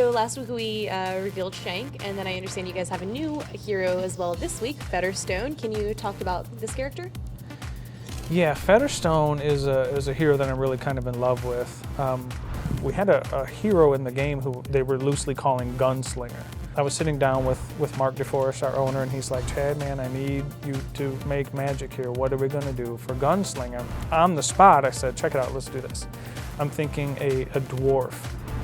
So last week we revealed Shank, and then I understand you guys have a new hero as well this week, Fetterstone. Can you talk about this character? Yeah, Fetterstone is a hero that I'm really kind of in love with. We had a hero in the game who they were loosely calling Gunslinger. I was sitting down with Mark DeForest, our owner, and he's like, Chad, man, I need you to make magic here. What are we gonna do for Gunslinger? On the spot, I said, check it out, let's do this. I'm thinking a dwarf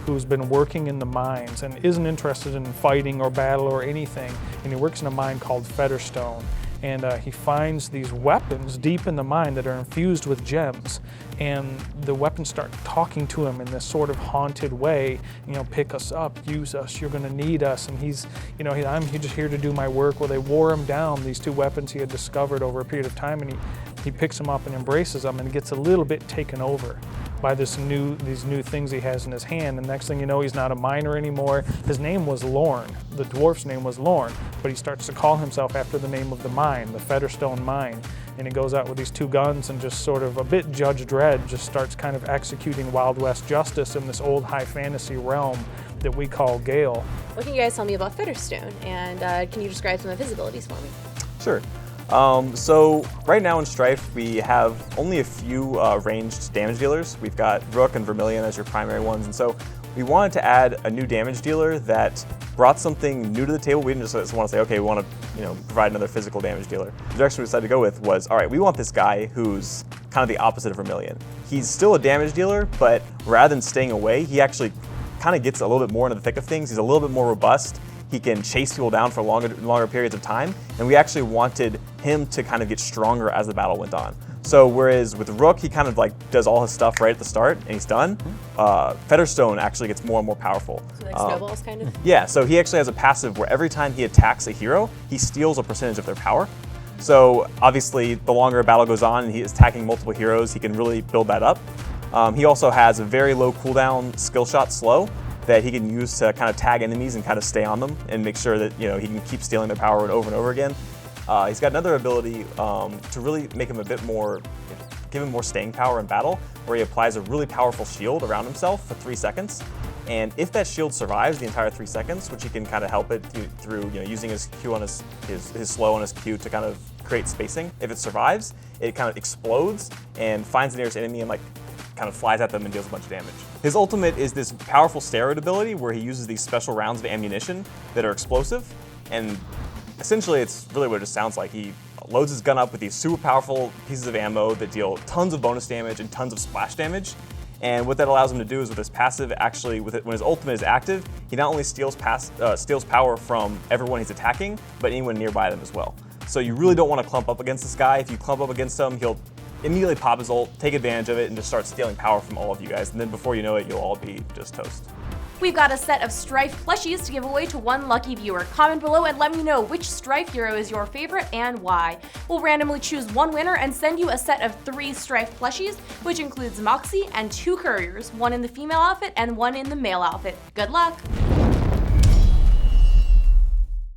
who's been working in the mines and isn't interested in fighting or battle or anything, and he works in a mine called Fetterstone. And he finds these weapons deep in the mine that are infused with gems, and the weapons start talking to him in this sort of haunted way. You know, pick us up, use us, you're going to need us. And he's, you know, I'm just here to do my work. Well, they wore him down, these two weapons he had discovered over a period of time, and he picks them up and embraces them, and gets a little bit taken over by these new things he has in his hand. And next thing you know, he's not a miner anymore. His name was Lorne. The dwarf's name was Lorne, but he starts to call himself after the name of the mine, the Fetterstone mine. And he goes out with these two guns and just sort of a bit Judge Dredd, just starts kind of executing Wild West justice in this old high fantasy realm that we call Gale. What can you guys tell me about Fetterstone, and can you describe some of his abilities for me? Sure. So right now in Strife, we have only a few ranged damage dealers. We've got Rook and Vermilion as your primary ones, and so we wanted to add a new damage dealer that brought something new to the table. We didn't just want to say, okay, we want to provide another physical damage dealer. The direction we decided to go with was, all right, we want this guy who's kind of the opposite of Vermilion. He's still a damage dealer, but rather than staying away, he actually kind of gets a little bit more into the thick of things. He's a little bit more robust. He can chase people down for longer periods of time, and we actually wanted him to kind of get stronger as the battle went on. So whereas with Rook, he kind of like does all his stuff right at the start and he's done, Fetterstone actually gets more and more powerful. So like snowballs kind of? Yeah, so he actually has a passive where every time he attacks a hero, he steals a percentage of their power. So obviously the longer a battle goes on and he is attacking multiple heroes, he can really build that up. He also has a very low cooldown skill shot slow that he can use to kind of tag enemies and kind of stay on them and make sure that he can keep stealing their power over and over again. He's got another ability to really make him a bit more, give him more staying power in battle, where he applies a really powerful shield around himself for 3 seconds. And if that shield survives the entire 3 seconds, which he can kind of help it through using his Q on his slow on his Q to kind of create spacing. If it survives, it kind of explodes and finds the nearest enemy and kind of flies at them and deals a bunch of damage. His ultimate is this powerful steroid ability where he uses these special rounds of ammunition that are explosive, and essentially it's really what it just sounds like. He loads his gun up with these super powerful pieces of ammo that deal tons of bonus damage and tons of splash damage. And what that allows him to do is with his passive, actually, when his ultimate is active, he not only steals power from everyone he's attacking, but anyone nearby them as well. So you really don't want to clump up against this guy. If you clump up against him, he'll immediately pop his ult, take advantage of it, and just start stealing power from all of you guys. And then before you know it, you'll all be just toast. We've got a set of Strife plushies to give away to one lucky viewer. Comment below and let me know which Strife hero is your favorite and why. We'll randomly choose one winner and send you a set of 3 Strife plushies, which includes Moxie and 2 couriers, one in the female outfit and one in the male outfit. Good luck!